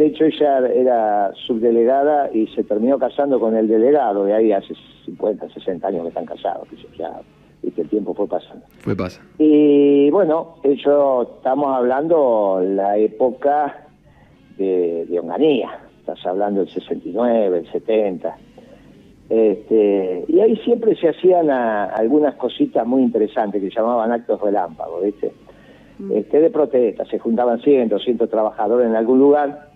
De hecho, ella era subdelegada y se terminó casando con el delegado, de ahí hace 50, 60 años que están casados, que ya, viste, el tiempo fue pasando. Y bueno, estamos hablando la época de Onganía, estás hablando del 69, el 70. Y ahí siempre se hacían algunas cositas muy interesantes que llamaban actos relámpagos, ¿viste? De protesta, se juntaban 100, 200 trabajadores en algún lugar,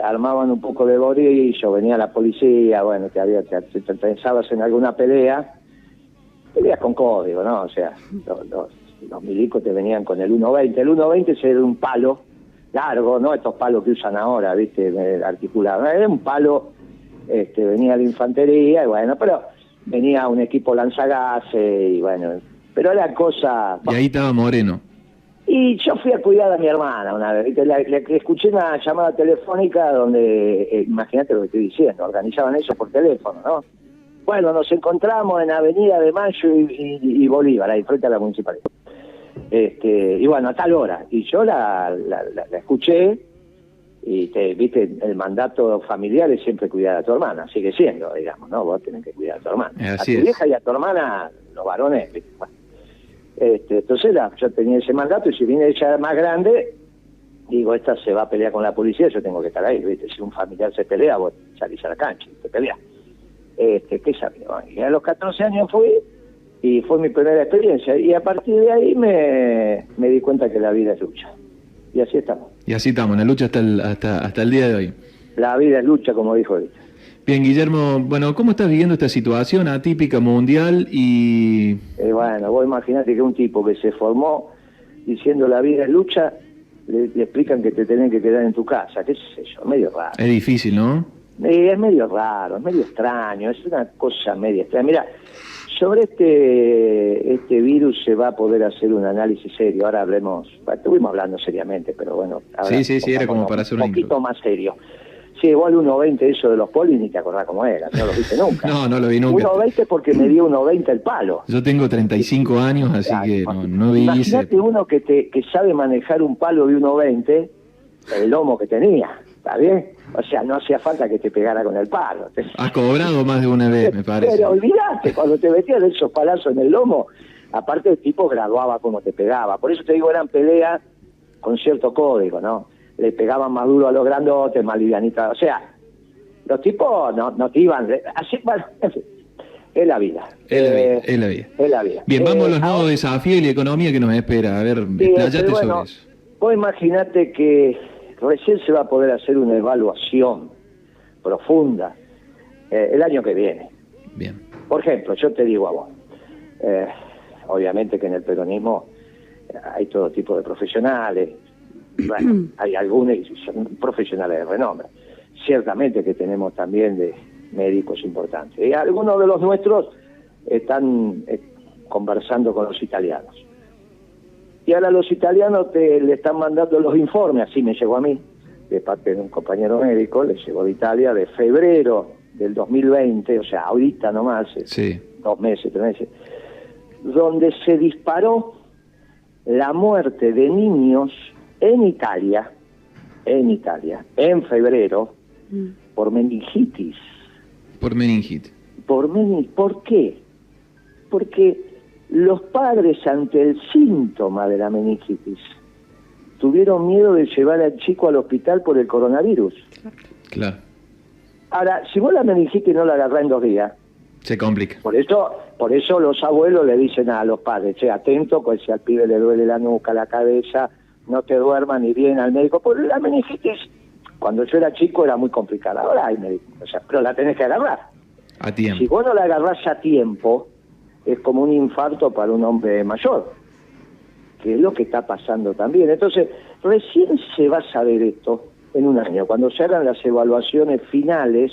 armaban un poco de borillo, venía la policía, bueno, te pensabas en alguna peleas con código, ¿no? O sea, los milicos te venían con el 1.20, el 1.20 era un palo largo, no estos palos que usan ahora, ¿viste? Articulados, era un palo, venía de infantería, y bueno, pero venía un equipo lanzagases, y bueno, pero la cosa... Y ahí estaba Moreno. Y yo fui a cuidar a mi hermana una vez, ¿viste? Le escuché una llamada telefónica donde, imagínate lo que estoy diciendo, organizaban eso por teléfono, ¿no? Bueno, nos encontramos en Avenida de Mayo y Bolívar, ahí frente a la municipalidad. Y bueno, a tal hora. Y yo la escuché, y viste, el mandato familiar es siempre cuidar a tu hermana, sigue siendo, digamos, ¿no? Vos tenés que cuidar a tu hermana. Así a tu es. vieja y a tu hermana, los varones, ¿viste? Bueno. Entonces yo tenía ese mandato, y si viene ella más grande, digo, esta se va a pelear con la policía, yo tengo que estar ahí, ¿viste? Si un familiar se pelea, vos salís a la cancha y te peleas. ¿Qué sabía? Y a los 14 años fui, y fue mi primera experiencia, y a partir de ahí me di cuenta que la vida es lucha. Y así estamos. Y así estamos, en la lucha hasta el día de hoy. La vida es lucha, como dijo ahorita. Bien, Guillermo, bueno, ¿cómo estás viviendo esta situación atípica mundial? Y bueno, vos imaginate que un tipo que se formó diciendo la vida es lucha, le explican que te tenés que quedar en tu casa, qué sé yo, medio raro. es difícil, ¿no? Es medio raro, es medio extraño, es una cosa media extraña. Mira, sobre este virus se va a poder hacer un análisis serio. Ahora hablemos, estuvimos hablando seriamente, pero bueno. Sí, era como para hacer un poquito más serio. Sí, igual 1.20 eso de los polis, ni te acordás cómo era, no lo viste nunca. No lo vi nunca. 1.20 porque me dio 1.20 el palo. Yo tengo 35 años, así que no vi. Imagínate uno que sabe manejar un palo de 1.20, el lomo que tenía, ¿está bien? O sea, no hacía falta que te pegara con el palo. Has cobrado más de una vez, me parece. Pero olvidate, cuando te metías esos palazos en el lomo, aparte el tipo graduaba como te pegaba. Por eso te digo, eran peleas con cierto código, ¿no? Le pegaban más duro a los grandotes, más livianitas. O sea, los tipos no te iban... Así, bueno, en fin, es la vida. Es la vida. Bien, vamos a los nuevos desafíos y la economía que nos espera. A ver, explayate sobre eso. Vos imaginate que recién se va a poder hacer una evaluación profunda el año que viene. Bien. Por ejemplo, yo te digo a vos, obviamente que en el peronismo hay todo tipo de profesionales, bueno, hay algunos profesionales de renombre, ciertamente que tenemos también de médicos importantes, y algunos de los nuestros están conversando con los italianos, y ahora los italianos le están mandando los informes, así me llegó a mí, de parte de un compañero médico, le llegó de Italia, de febrero del 2020, o sea, ahorita nomás, sí. 2 meses, 3 meses, donde se disparó la muerte de niños en Italia, en febrero, por meningitis. Por meningitis. ¿Por qué? Porque los padres, ante el síntoma de la meningitis, tuvieron miedo de llevar al chico al hospital por el coronavirus. Claro. Ahora, si vos la meningitis no la agarrás en 2 días, se complica. Por eso los abuelos le dicen a los padres, atento, pues si al pibe le duele la nuca, la cabeza, no te duermas ni bien al médico. Porque la meningitis, cuando yo era chico, era muy complicada. Ahora hay médicos, pero la tenés que agarrar. A tiempo. Si vos no la agarrás a tiempo, es como un infarto para un hombre mayor, que es lo que está pasando también. Entonces, recién se va a saber esto en un año, cuando se hagan las evaluaciones finales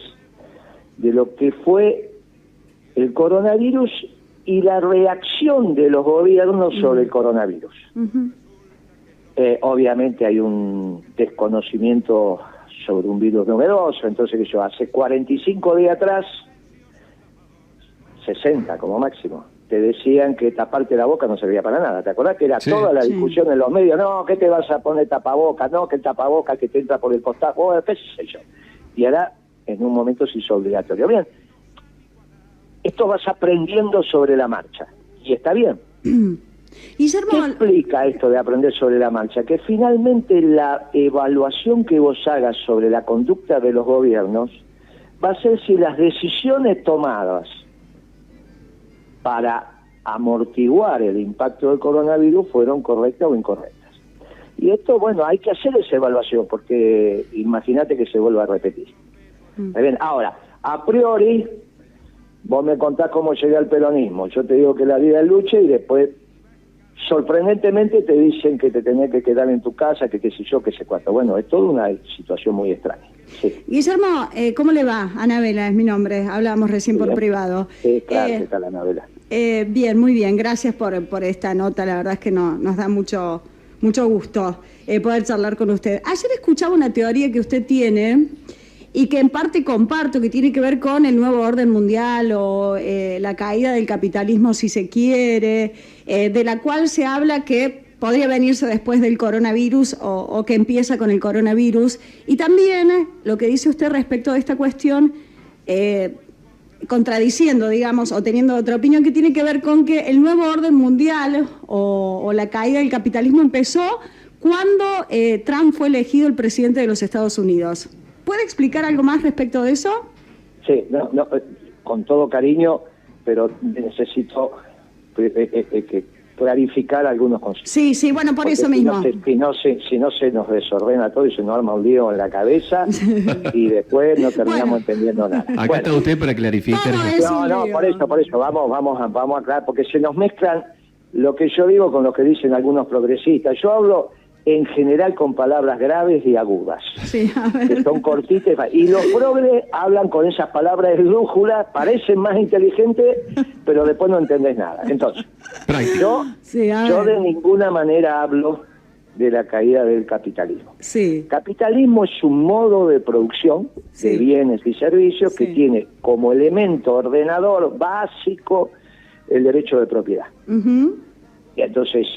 de lo que fue el coronavirus y la reacción de los gobiernos sobre el coronavirus. Obviamente hay un desconocimiento sobre un virus novedoso, entonces que yo hace 45 días atrás, 60 como máximo, te decían que taparte la boca no servía para nada. ¿Te acordás que era toda la discusión en los medios? No, ¿qué te vas a poner tapaboca? No, que el tapaboca que te entra por el costado, qué sé yo. Y ahora, en un momento se hizo obligatorio. Bien, esto vas aprendiendo sobre la marcha, y está bien. Guillermo, ¿qué explica esto de aprender sobre la marcha? Que finalmente la evaluación que vos hagas sobre la conducta de los gobiernos va a ser si las decisiones tomadas para amortiguar el impacto del coronavirus fueron correctas o incorrectas. Y esto, bueno, hay que hacer esa evaluación, porque imagínate que se vuelva a repetir. Bien, ahora, a priori, vos me contás cómo llegué al peronismo. Yo te digo que la vida es lucha y después, sorprendentemente, te dicen que te tenés que quedar en tu casa, que qué sé yo, qué sé cuánto. Bueno, es toda una situación muy extraña. Sí. Guillermo, ¿cómo le va? Anabela es mi nombre, hablábamos recién por privado. Sí, claro, ¿qué tal, Anabela? Bien, muy bien, gracias por esta nota, la verdad es que nos da mucho gusto poder charlar con usted. Ayer escuchaba una teoría que usted tiene y que en parte comparto, que tiene que ver con el nuevo orden mundial o la caída del capitalismo, si se quiere, de la cual se habla que podría venirse después del coronavirus o que empieza con el coronavirus. Y también lo que dice usted respecto de esta cuestión, contradiciendo, digamos, o teniendo otra opinión, que tiene que ver con que el nuevo orden mundial o la caída del capitalismo empezó cuando Trump fue elegido el presidente de los Estados Unidos. ¿Puede explicar algo más respecto de eso? Sí, no, con todo cariño, pero necesito que clarificar algunos conceptos. Sí, bueno, por eso mismo. Si no se nos desordena todo y se nos arma un lío en la cabeza y después no terminamos entendiendo nada. Acá está usted para clarificar. No, por eso, vamos a aclarar, porque se nos mezclan lo que yo digo con lo que dicen algunos progresistas. Yo hablo en general con palabras graves y agudas, que son cortitas, y los progres hablan con esas palabras esdrújulas, parecen más inteligentes, pero después no entendés nada. Entonces, yo de ninguna manera hablo de la caída del capitalismo. Capitalismo es un modo de producción de bienes y servicios que tiene como elemento ordenador básico el derecho de propiedad. Y entonces,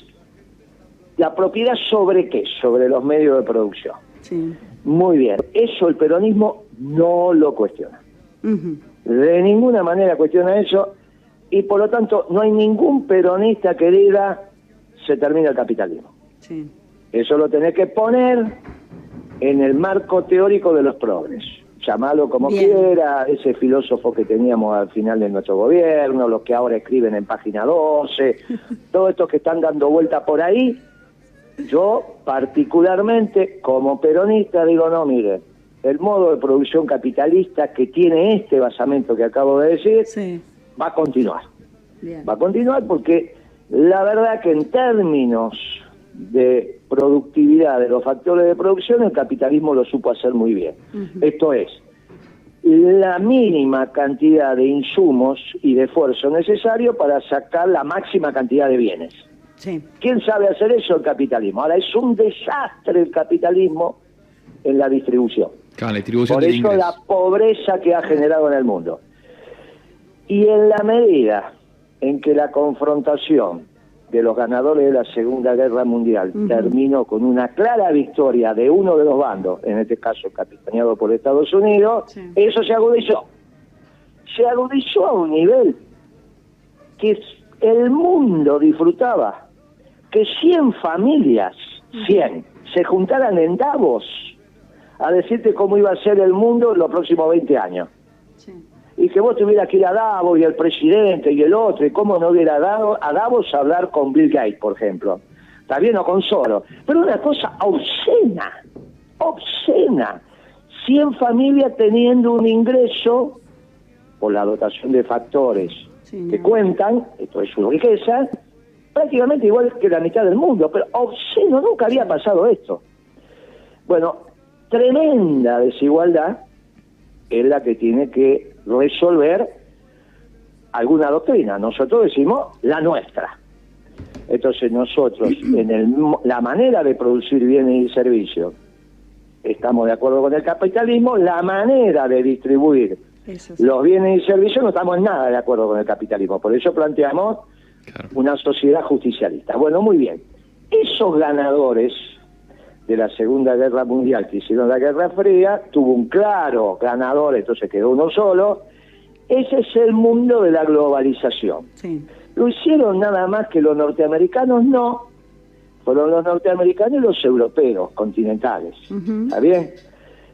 ¿la propiedad sobre qué? Sobre los medios de producción. Muy bien. Eso el peronismo no lo cuestiona. De ninguna manera cuestiona eso, y por lo tanto no hay ningún peronista que diga se termina el capitalismo. Eso lo tenés que poner en el marco teórico de los progres. Llamalo como quiera, ese filósofo que teníamos al final de nuestro gobierno, los que ahora escriben en Página 12, todos estos que están dando vuelta por ahí. Yo, particularmente, como peronista, digo, no, mire, el modo de producción capitalista que tiene este basamento que acabo de decir, va a continuar. Va a continuar porque la verdad que en términos de productividad de los factores de producción, el capitalismo lo supo hacer muy bien. Esto es, la mínima cantidad de insumos y de esfuerzo necesario para sacar la máxima cantidad de bienes. ¿Quién sabe hacer eso? El capitalismo. Ahora, es un desastre el capitalismo en la distribución. La distribución. Por eso la pobreza que ha generado en el mundo. Y en la medida en que la confrontación de los ganadores de la Segunda Guerra Mundial terminó con una clara victoria de uno de los bandos, en este caso capitaneado por Estados Unidos, eso se agudizó. Se agudizó a un nivel que el mundo disfrutaba que 100 familias, 100, se juntaran en Davos a decirte cómo iba a ser el mundo en los próximos 20 años. Y que vos tuvieras que ir a Davos y el presidente y el otro, y cómo no hubiera dado a Davos a hablar con Bill Gates, por ejemplo. Está bien, o con Soros. Pero una cosa obscena. 100 familias teniendo un ingreso por la dotación de factores que cuentan, esto es su riqueza, prácticamente igual que la mitad del mundo, pero obsceno, nunca había pasado esto. Bueno, tremenda desigualdad es la que tiene que resolver alguna doctrina. Nosotros decimos la nuestra. Entonces nosotros, en la manera de producir bienes y servicios, estamos de acuerdo con el capitalismo. La manera de distribuir los bienes y servicios, no estamos en nada de acuerdo con el capitalismo. Por eso planteamos una sociedad justicialista. Bueno, muy bien. Esos ganadores de la Segunda Guerra Mundial que hicieron la Guerra Fría, tuvo un claro ganador, entonces quedó uno solo. Ese es el mundo de la globalización. Sí. Lo hicieron nada más que los norteamericanos, no. Fueron los norteamericanos y los europeos continentales. ¿Está bien?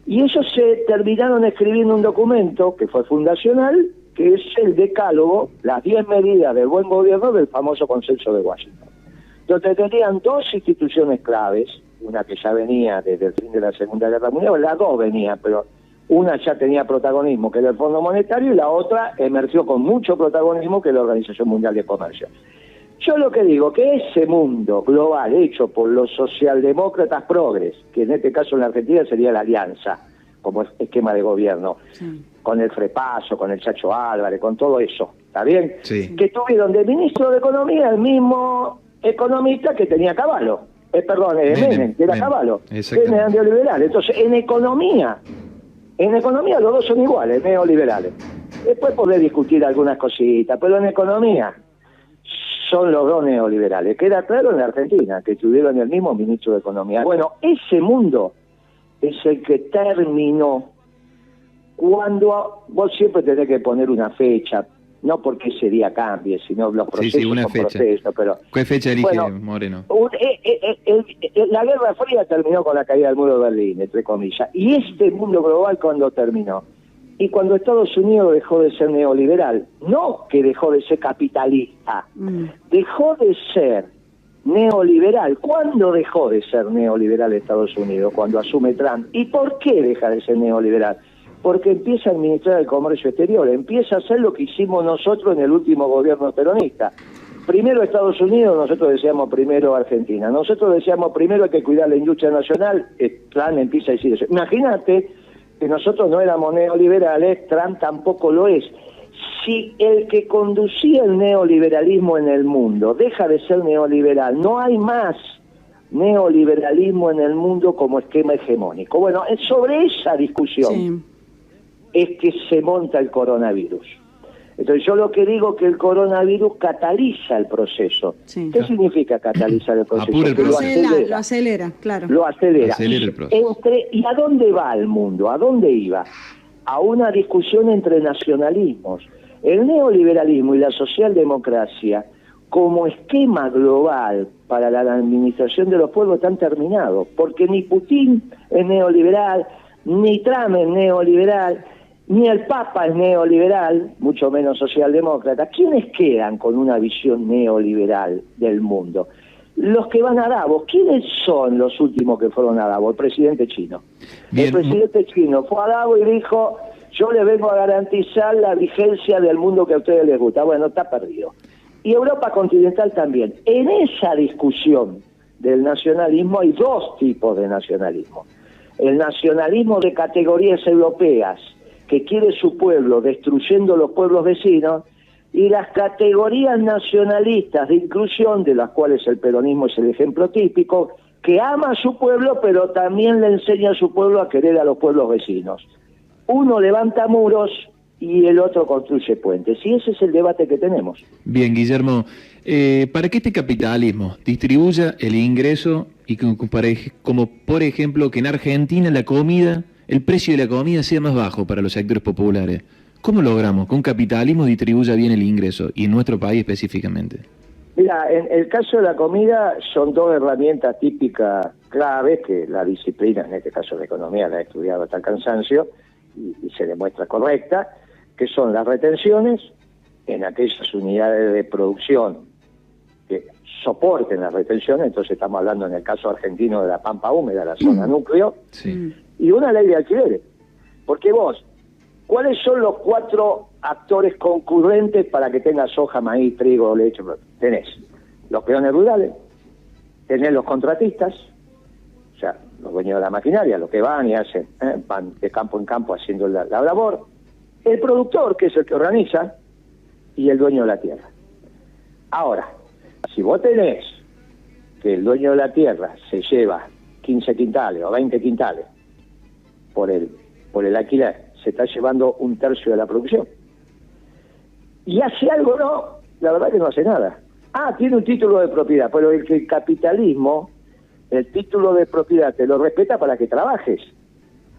Y ellos se terminaron escribiendo un documento que fue fundacional, que es el decálogo, las 10 medidas del buen gobierno del famoso Consenso de Washington, donde tenían dos instituciones claves, una que ya venía desde el fin de la Segunda Guerra Mundial, las dos venían, pero una ya tenía protagonismo, que era el Fondo Monetario, y la otra emergió con mucho protagonismo, que es la Organización Mundial de Comercio. Yo lo que digo, que ese mundo global hecho por los socialdemócratas progres, que en este caso en la Argentina sería la Alianza, como esquema de gobierno, con el Frepaso, con el Chacho Álvarez, con todo eso, ¿está bien? Sí. Que tuvieron de ministro de Economía el mismo economista que tenía Cavallo, Menem, que era Cavallo, que era neoliberal. Entonces, en economía los dos son iguales, neoliberales. Después podés discutir algunas cositas, pero en economía son los dos neoliberales. Queda claro en la Argentina, que tuvieron el mismo ministro de Economía. Bueno, ese mundo es el que terminó cuando vos siempre tenés que poner una fecha, no porque ese día cambie, sino los procesos una son fecha. Procesos. Pero, ¿qué fecha elige Moreno? La Guerra Fría terminó con la caída del muro de Berlín, entre comillas. Y este mundo global, cuando terminó, y cuando Estados Unidos dejó de ser neoliberal, no que dejó de ser capitalista, dejó de ser neoliberal. ¿Cuándo dejó de ser neoliberal Estados Unidos? Cuando asume Trump. ¿Y por qué deja de ser neoliberal? Porque empieza a administrar el comercio exterior, empieza a hacer lo que hicimos nosotros en el último gobierno peronista. Primero Estados Unidos, nosotros decíamos primero Argentina. Nosotros decíamos primero hay que cuidar la industria nacional, Trump empieza a decir eso. Imagínate que nosotros no éramos neoliberales, Trump tampoco lo es. Si el que conducía el neoliberalismo en el mundo deja de ser neoliberal, no hay más neoliberalismo en el mundo como esquema hegemónico. Bueno, sobre esa discusión es que se monta el coronavirus. Entonces yo lo que digo es que el coronavirus cataliza el proceso. ¿Qué significa catalizar el proceso? Apura el proceso. Lo acelera, claro. Lo acelera. Acelera el proceso. ¿Y a dónde va el mundo? ¿A dónde iba? A una discusión entre nacionalismos. El neoliberalismo y la socialdemocracia, como esquema global para la administración de los pueblos, están terminados. Porque ni Putin es neoliberal, ni Trump es neoliberal, ni el Papa es neoliberal, mucho menos socialdemócrata. ¿Quiénes quedan con una visión neoliberal del mundo? Los que van a Davos. ¿Quiénes son los últimos que fueron a Davos? El presidente chino. Bien. El presidente chino fue a Davos y dijo, yo les vengo a garantizar la vigencia del mundo que a ustedes les gusta. Bueno, está perdido. Y Europa continental también. En esa discusión del nacionalismo hay dos tipos de nacionalismo. El nacionalismo de categorías europeas, que quiere su pueblo destruyendo los pueblos vecinos, y las categorías nacionalistas de inclusión, de las cuales el peronismo es el ejemplo típico, que ama a su pueblo, pero también le enseña a su pueblo a querer a los pueblos vecinos. Uno levanta muros y el otro construye puentes, y ese es el debate que tenemos. Bien, Guillermo, para que este capitalismo distribuya el ingreso, y como por ejemplo que en Argentina el precio de la comida sea más bajo para los sectores populares, ¿cómo logramos que un capitalismo distribuya bien el ingreso, y en nuestro país específicamente? Mira, en el caso de la comida son dos herramientas típicas claves que la disciplina, en este caso la economía, la ha estudiado hasta el cansancio y se demuestra correcta, que son las retenciones en aquellas unidades de producción que soporten las retenciones. Entonces estamos hablando en el caso argentino de la pampa húmeda, la zona núcleo, y una ley de alquileres. Porque vos, ¿cuáles son los 4 actores concurrentes para que tengas soja, maíz, trigo, leche? Tenés los peones rurales, tenés los contratistas, o sea, los dueños de la maquinaria, los que van y hacen, van de campo en campo haciendo la labor, el productor, que es el que organiza, y el dueño de la tierra. Ahora, si vos tenés que el dueño de la tierra se lleva 15 quintales o 20 quintales por el alquiler, se está llevando 1/3 de la producción. Y hace algo, no, la verdad que no hace nada. Tiene un título de propiedad, pero el capitalismo, el título de propiedad te lo respeta para que trabajes.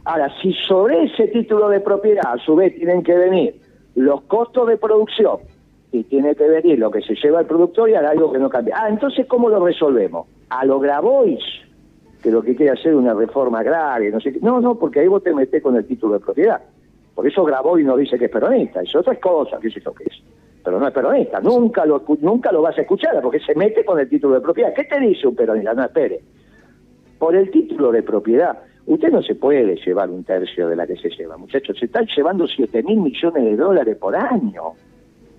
Ahora, si sobre ese título de propiedad, a su vez, tienen que venir los costos de producción, y tiene que venir lo que se lleva el productor y hará algo que no cambia. Entonces, ¿cómo lo resolvemos? A lo Grabois, que lo que quiere hacer es una reforma agraria, no sé qué. No, porque ahí vos te metés con el título de propiedad. Por eso Grabois no dice que es peronista, es otra cosa, qué sé yo qué es. Pero no es peronista, nunca lo vas a escuchar, porque se mete con el título de propiedad. ¿Qué te dice un peronista? No, espere. Por el título de propiedad, usted no se puede llevar 1/3 de la que se lleva, muchachos. Se están llevando 7.000 millones de dólares por año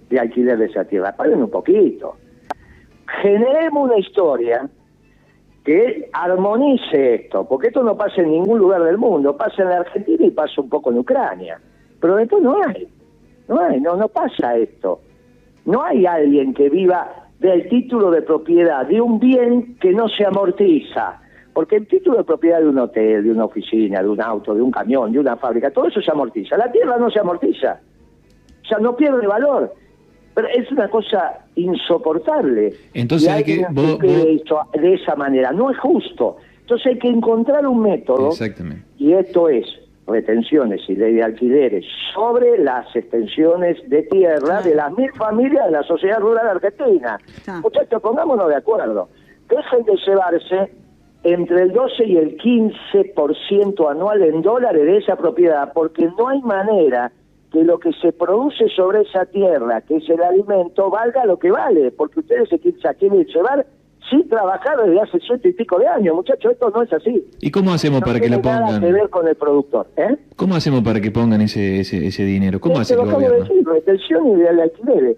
de alquiler de esa tierra. Paguen un poquito. Generemos una historia que armonice esto, porque esto no pasa en ningún lugar del mundo, pasa en la Argentina y pasa un poco en Ucrania. Pero después no pasa esto. No hay alguien que viva del título de propiedad de un bien que no se amortiza. Porque el título de propiedad de un hotel, de una oficina, de un auto, de un camión, de una fábrica, todo eso se amortiza. La tierra no se amortiza. O sea, no pierde valor. Pero es una cosa insoportable. Entonces hay que de esa manera. No es justo. Entonces hay que encontrar un método. Exactamente. Y esto es retenciones y ley de alquileres sobre las extensiones de tierra de las 1.000 familias de la sociedad rural argentina. Muchachos, pongámonos de acuerdo. Dejen de llevarse entre el 12 y el 15% anual en dólares de esa propiedad, porque no hay manera que lo que se produce sobre esa tierra, que es el alimento, valga lo que vale, porque ustedes se quieren llevar sin trabajar desde hace 100 y pico de años, muchachos, esto no es así. ¿Y cómo hacemos para que la pongan? No tiene nada que ver con el productor, ¿Cómo hacemos para que pongan ese dinero? ¿Cómo hace el gobierno? Lo acabo de decir, retención y de alquileres.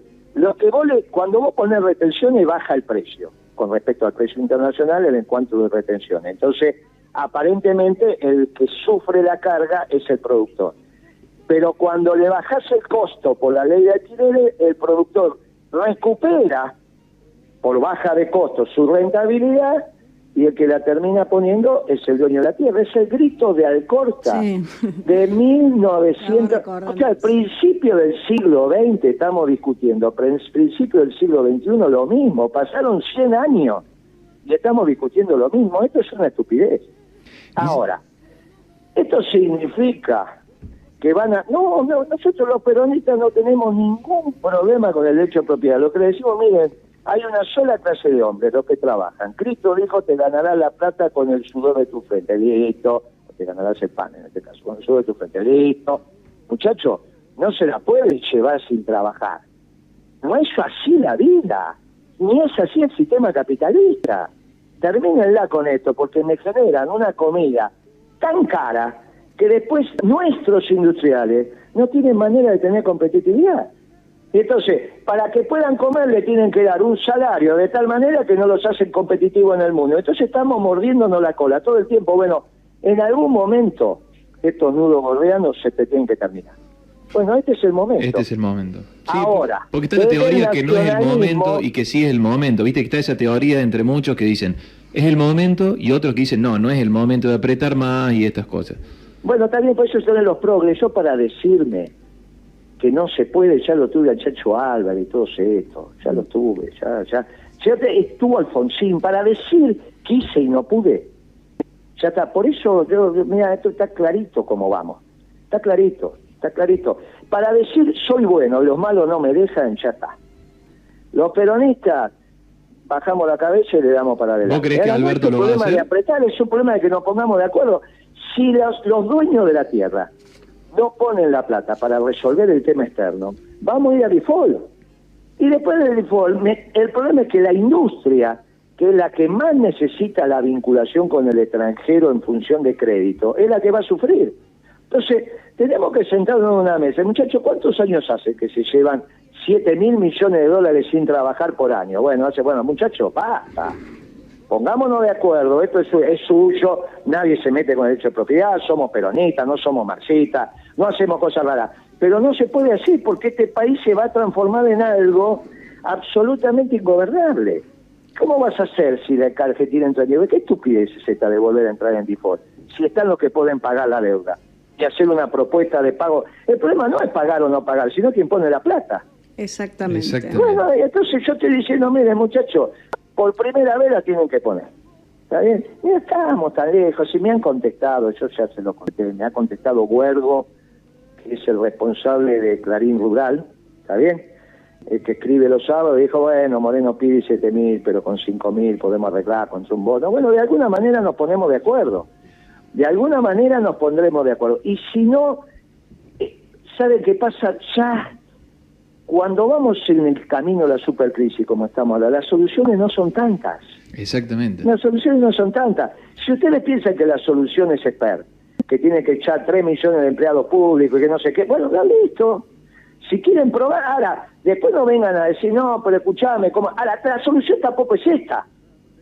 Cuando vos pones retenciones, baja el precio, con respecto al precio internacional en cuanto de retenciones. Entonces, aparentemente, el que sufre la carga es el productor. Pero cuando le bajás el costo por la ley de alquileres, el productor recupera por baja de costos su rentabilidad y el que la termina poniendo es el dueño de la tierra. Es el grito de Alcorta de 1900. O sea, al principio del siglo XX estamos discutiendo, al principio del siglo XXI lo mismo. Pasaron 100 años y estamos discutiendo lo mismo. Esto es una estupidez. Ahora, esto significa que nosotros los peronistas no tenemos ningún problema con el derecho de propiedad. Lo que le decimos, miren, hay una sola clase de hombres, los que trabajan. Cristo dijo, te ganarás la plata con el sudor de tu frente, listo. O te ganarás el pan, en este caso, con el sudor de tu frente, listo. Muchachos, no se la pueden llevar sin trabajar. No es así la vida, ni es así el sistema capitalista. Termínenla con esto, porque me generan una comida tan cara que después nuestros industriales no tienen manera de tener competitividad. Entonces, para que puedan comer le tienen que dar un salario de tal manera que no los hacen competitivos en el mundo. Entonces estamos mordiéndonos la cola todo el tiempo. Bueno, en algún momento estos nudos gordianos se te tienen que terminar. Bueno, este es el momento. Este es el momento. Sí, ahora, porque está la teoría que no es el momento y que sí es el momento. Viste que está esa teoría entre muchos que dicen es el momento y otros que dicen no es el momento de apretar más y estas cosas. Bueno, también por eso están los progres. Yo para decirme que no se puede, ya lo tuve a Chacho Álvarez y todo esto, ya lo tuve, ya estuvo Alfonsín, para decir quise y no pude, ya está. Por eso, mira, esto está clarito cómo vamos, está clarito. Para decir soy bueno y los malos no me dejan, ya está. Los peronistas bajamos la cabeza y le damos para adelante. ¿Vos crees que Alberto lo va a hacer? El problema de apretar es un problema de que nos pongamos de acuerdo. Si los dueños de la tierra no ponen la plata para resolver el tema externo, vamos a ir a default. Y después del default, el problema es que la industria, que es la que más necesita la vinculación con el extranjero en función de crédito, es la que va a sufrir. Entonces, tenemos que sentarnos en una mesa. Muchachos, ¿cuántos años hace que se llevan 7.000 millones de dólares sin trabajar por año? Bueno, muchachos, basta. Pongámonos de acuerdo, esto es suyo, nadie se mete con el derecho de propiedad, somos peronistas, no somos marxistas, no hacemos cosas raras. Pero no se puede hacer porque este país se va a transformar en algo absolutamente ingobernable. ¿Cómo vas a hacer si la Argentina entra en default? ¿Qué estupidez es esta de volver a entrar en default? Si están los que pueden pagar la deuda. y hacer una propuesta de pago. El problema no es pagar o no pagar, sino quien pone la plata. Exactamente. Bueno, entonces yo estoy diciendo, mire muchachos, por primera vez la tienen que poner. ¿Está bien? Y no estamos tan lejos, y me han contestado, yo ya se lo conté, me ha contestado Huergo, que es el responsable de Clarín Rural, ¿está bien? El que escribe los sábados, dijo, bueno, Moreno pide 7.000, pero con 5.000 podemos arreglar contra un voto. Bueno, de alguna manera nos ponemos de acuerdo. De alguna manera nos pondremos de acuerdo. Y si no, ¿sabe qué pasa? Ya, cuando vamos en el camino de la supercrisis, como estamos ahora, las soluciones no son tantas. Exactamente. Las soluciones no son tantas. Si ustedes piensan que la solución es ESPER, que tiene que echar 3 millones de empleados públicos y que no sé qué, bueno, listo. Si quieren probar, ahora, después no vengan a decir, no, pero escuchame, ¿cómo? Ahora, la solución tampoco es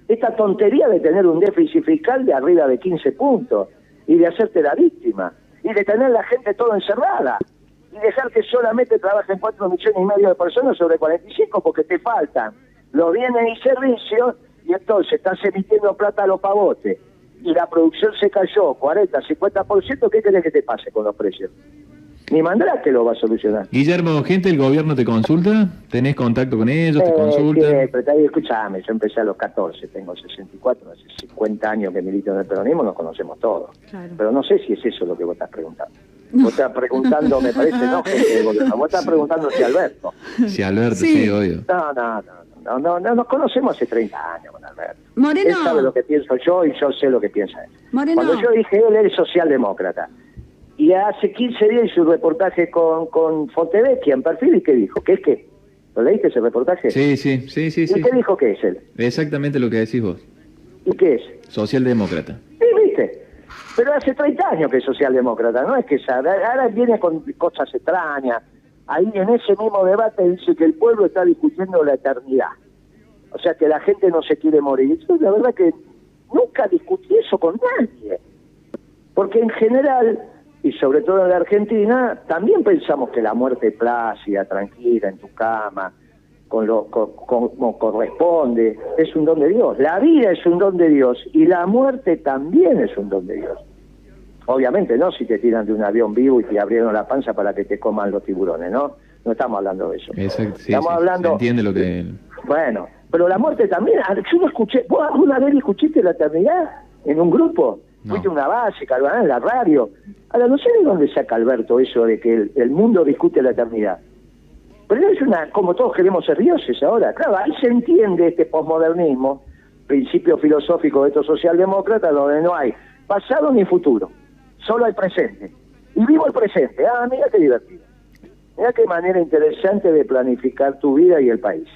esta tontería de tener un déficit fiscal de arriba de 15 puntos, y de hacerte la víctima, y de tener la gente toda encerrada, y dejar que solamente trabajen 4,5 millones de personas sobre 45, porque te faltan los bienes y servicios, y entonces estás emitiendo plata a los pavotes, y la producción se cayó 40, 50%, ¿qué querés que te pase con los precios? Ni Mandrake lo va a solucionar. Guillermo, ¿gente del gobierno te consulta? ¿Tenés contacto con ellos? ¿Te consultan? Escuchame, yo empecé a los 14, tengo 64, hace 50 años que milito en el peronismo, nos conocemos todos. Claro. Pero no sé si es eso lo que vos estás preguntando. Vos estás preguntando, me parece, no gente del gobierno, vos estás preguntando si Alberto. Si Alberto, sí, obvio. No, nos conocemos hace 30 años con Alberto. Moreno. Él sabe lo que pienso yo y yo sé lo que piensa él. Moreno. Cuando yo dije él es socialdemócrata. Y hace 15 días hizo un reportaje con Fontevecchia en Perfil, ¿y qué dijo? ¿Qué es qué? ¿Lo leíste ese reportaje? Sí. ¿Y qué dijo que es él? Exactamente lo que decís vos. ¿Y qué es? Socialdemócrata. Sí, viste. Pero hace 30 años que es socialdemócrata, no es que sabe. Ahora viene con cosas extrañas. Ahí en ese mismo debate dice que el pueblo está discutiendo la eternidad. O sea, que la gente no se quiere morir. Yo la verdad que nunca discutí eso con nadie. Porque en general, y sobre todo en la Argentina, también pensamos que la muerte plácida, tranquila, en tu cama, como corresponde, es un don de Dios. La vida es un don de Dios y la muerte también es un don de Dios. Obviamente no si te tiran de un avión vivo y te abrieron la panza para que te coman los tiburones, ¿no? No estamos hablando de eso. Exacto, estamos hablando... Se entiende lo que... Bueno, pero la muerte también... Yo no escuché... ¿Vos alguna vez escuchaste la eternidad en un grupo? No. Fuiste una básica, en la radio. Ahora, no sé de dónde saca Alberto eso de que el mundo discute la eternidad. Pero es como todos queremos ser dioses ahora. Claro, ahí se entiende este posmodernismo, principio filosófico de estos socialdemócratas, donde no hay pasado ni futuro, solo hay presente. Y vivo el presente. Mira qué divertido. Mira qué manera interesante de planificar tu vida y el país.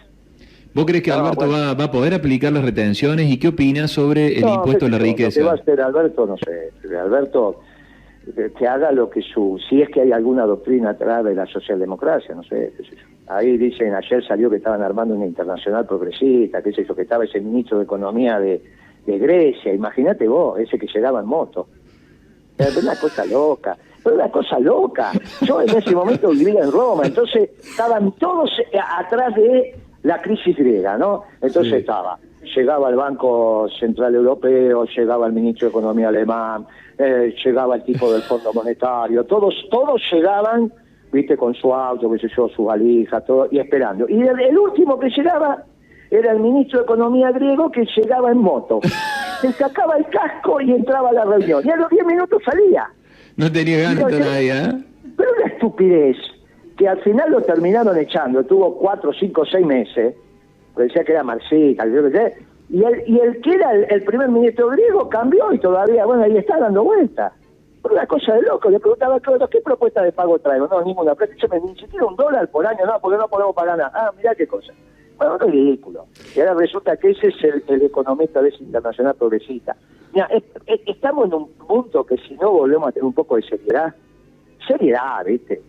¿Vos crees que Alberto va a poder aplicar las retenciones? ¿Y qué opinas sobre el impuesto a la riqueza? Lo que va a hacer Alberto, no sé. Alberto, que haga lo que si es que hay alguna doctrina atrás de la socialdemocracia, no sé, qué sé yo. Ahí dicen, ayer salió que estaban armando una internacional progresista, qué sé yo, que estaba ese ministro de Economía de Grecia. Imagínate vos, ese que llegaba en moto. Era una cosa loca. Yo en ese momento vivía en Roma, entonces estaban todos atrás de la crisis griega, ¿no? Entonces llegaba el Banco Central Europeo, llegaba el ministro de Economía alemán, llegaba el tipo del Fondo Monetario, todos llegaban, viste, con su auto, qué sé yo, su valija, todo, y esperando. Y el último que llegaba era el ministro de Economía griego, que llegaba en moto. Se sacaba el casco y entraba a la reunión. Y a los 10 minutos salía. No tenía ganas todavía, ¿eh? Pero una estupidez, que al final lo terminaron echando. Tuvo 4, 5, 6 meses, decía que era marxista, y el que era el primer ministro griego cambió y todavía, bueno, ahí está dando vuelta. Una cosa de loco. Le preguntaba, ¿qué propuesta de pago traigo? No, ninguna. Ni siquiera $1 por año, no, porque no podemos pagar nada. Mirá qué cosa. Bueno, es ridículo. Y ahora resulta que ese es el economista de ese internacional progresista. Mira, estamos en un punto que si no volvemos a tener un poco de seriedad, ¿viste?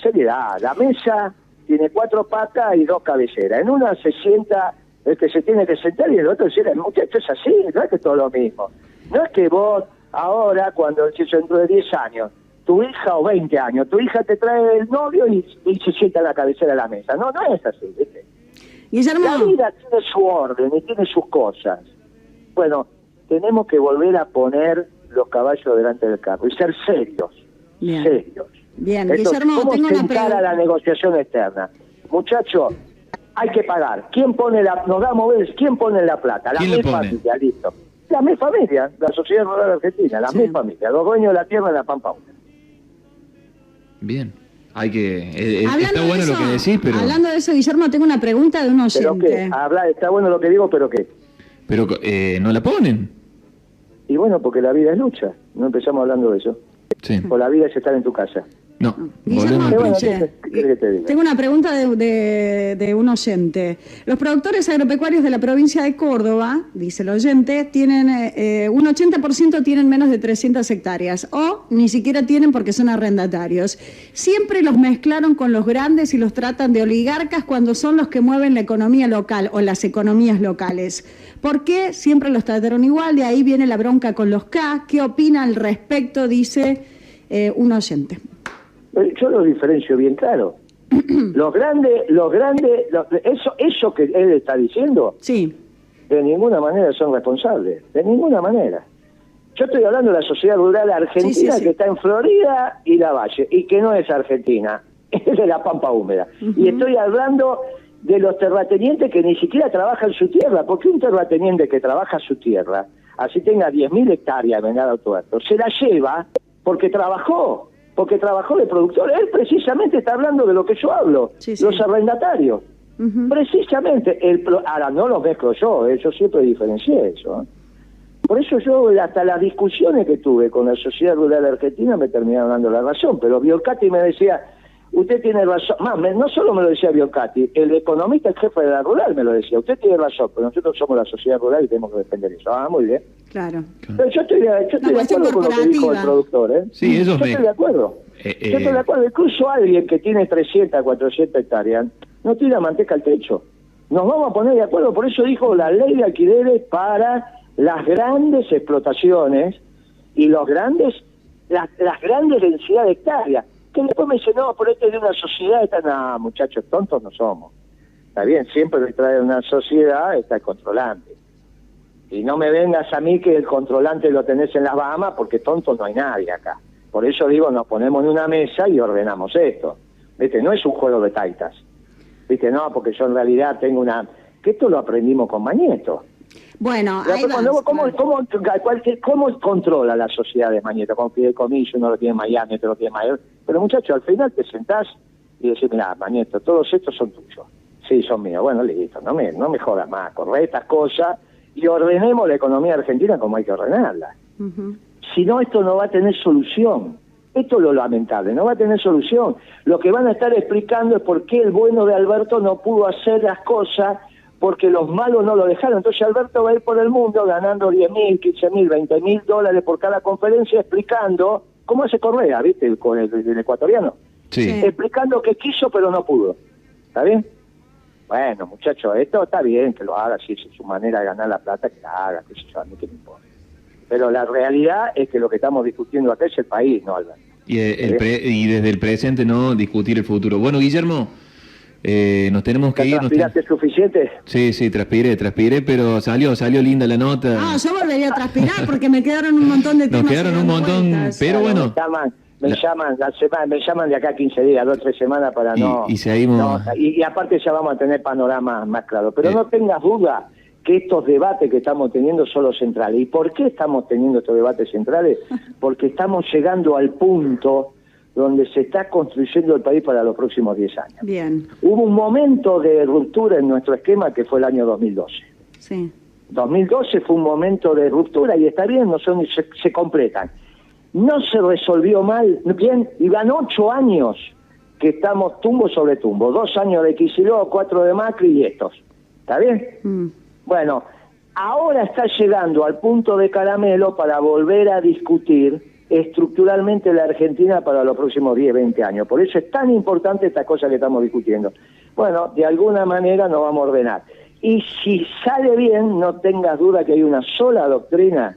Seriedad. La mesa tiene 4 patas y 2 cabeceras. En una se sienta el que se tiene que sentar y en el otro se sienta. Muchachos, es así, no es que todo lo mismo. No es que vos ahora, cuando dentro de 10 años, tu hija o 20 años, tu hija te trae el novio y se sienta a la cabecera de la mesa. No es así, ¿viste? Guillermo. La vida tiene su orden y tiene sus cosas. Bueno, tenemos que volver a poner los caballos delante del carro y ser serios. Bien. Serios. Bien, Entonces, Guillermo, ¿cómo tengo se una encara pregunta. la negociación externa? Muchachos, hay que pagar. ¿Quién pone nos da a mover? ¿Quién pone la plata? La misma familia, listo. La misma familia, la Sociedad Rural Argentina, la misma familia, los dueños de la tierra de la Pampa Húmeda. Bien. Hay que... está bueno lo que decís, pero... Hablando de eso, Guillermo, tengo una pregunta de un oyente. ¿Pero qué? Está bueno lo que digo, ¿pero qué? Pero no la ponen. Y bueno, porque la vida es lucha. No empezamos hablando de eso. Sí. O la vida es estar en tu casa. No, Guillermo, ¿qué te diga? tengo una pregunta de un oyente. Los productores agropecuarios de la provincia de Córdoba, dice el oyente, tienen un 80% tienen menos de 300 hectáreas o ni siquiera tienen porque son arrendatarios. Siempre los mezclaron con los grandes y los tratan de oligarcas cuando son los que mueven la economía local o las economías locales. ¿Por qué siempre los trataron igual? De ahí viene la bronca con los K. ¿Qué opina al respecto? Dice un oyente. Yo lo diferencio bien claro. Los grandes, eso que él está diciendo, sí, de ninguna manera son responsables, de ninguna manera. Yo estoy hablando de la Sociedad Rural Argentina, que está en Florida y La Valle, y que no es argentina, es de la Pampa Húmeda. Y estoy hablando de los terratenientes que ni siquiera trabajan su tierra, porque un terrateniente que trabaja su tierra, así tenga 10.000 hectáreas de venado tuerto, se la lleva porque trabajó de productor. Él precisamente está hablando de lo que yo hablo, los arrendatarios. Precisamente, ahora no los mezclo yo siempre diferencié eso. Por eso yo, hasta las discusiones que tuve con la Sociedad Rural Argentina, me terminaron dando la razón, pero Biolcati me decía, usted tiene razón, no solo me lo decía Biolcati, el economista, el jefe de la rural me lo decía, usted tiene razón, pero nosotros somos la sociedad rural y tenemos que defender eso. Muy bien. Claro. Pero yo estoy de acuerdo con lo que dijo el productor, ¿eh? Sí, yo estoy de acuerdo. Yo estoy de acuerdo. Incluso alguien que tiene 300, 400 hectáreas no tira manteca al techo. Nos vamos a poner de acuerdo, por eso dijo la ley de alquileres para las grandes explotaciones y las grandes densidades de hectáreas. Que después me dice, no, pero este es de una sociedad, no, muchachos, tontos no somos. Está bien, siempre detrás de una sociedad está el controlante. Y no me vengas a mí que el controlante lo tenés en las Bahamas, porque tontos no hay nadie acá. Por eso digo, nos ponemos en una mesa y ordenamos esto. ¿Viste? No es un juego de taitas. ¿Viste? No, porque yo en realidad tengo una... Que esto lo aprendimos con Mañeto. Bueno, ¿Cómo controla la sociedad de Mañeto? Con fideicomiso, uno lo tiene en Miami, otro lo tiene en Miami. Pero muchachos, al final te sentás y decís, mirá, Mañeto, todos estos son tuyos. Sí, son míos. Bueno, listo, no me jodas más. Corre estas cosas y ordenemos la economía argentina como hay que ordenarla. Si no, esto no va a tener solución. Esto es lo lamentable, no va a tener solución. Lo que van a estar explicando es por qué el bueno de Alberto no pudo hacer las cosas, porque los malos no lo dejaron. Entonces Alberto va a ir por el mundo ganando 10.000, 15.000, $20.000 por cada conferencia, explicando cómo hace Correa, ¿viste? Con el ecuatoriano. Sí. Explicando que quiso pero no pudo. ¿Está bien? Bueno, muchachos, esto está bien que lo haga, si es su manera de ganar la plata, que la haga, que a mí que me importa. Pero la realidad es que lo que estamos discutiendo acá es el país, ¿no, Alberto? Y desde el presente no discutir el futuro. Bueno, Guillermo, nos tenemos que ir. ¿Transpiraste suficiente? Sí, transpiré, pero salió linda la nota. No, yo volvería a transpirar porque me quedaron un montón de temas. Nos quedaron un montón, pero bueno. Me llaman de acá a 15 días, 2 o 3 semanas para y seguimos. Y aparte ya vamos a tener panoramas más claros. Pero no tengas duda que estos debates que estamos teniendo son los centrales. ¿Y por qué estamos teniendo estos debates centrales? Porque estamos llegando al punto donde se está construyendo el país para los próximos 10 años. Bien. Hubo un momento de ruptura en nuestro esquema que fue el año 2012. Sí. 2012 fue un momento de ruptura y está bien, se completan. No se resolvió mal, bien, y van 8 años que estamos tumbo sobre tumbo. 2 años de Kicillof, 4 de Macri y estos. ¿Está bien? Bueno, ahora está llegando al punto de caramelo para volver a discutir estructuralmente la Argentina para los próximos 10, 20 años. Por eso es tan importante esta cosa que estamos discutiendo. Bueno, de alguna manera nos vamos a ordenar. Y si sale bien, no tengas duda que hay una sola doctrina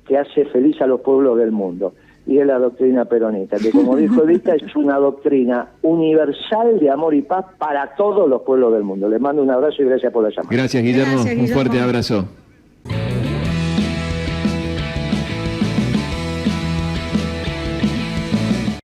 que hace feliz a los pueblos del mundo, y es la doctrina peronista, que como dijo Evita, es una doctrina universal de amor y paz para todos los pueblos del mundo. Les mando un abrazo y gracias por la llamada. Gracias, Guillermo. Un fuerte abrazo.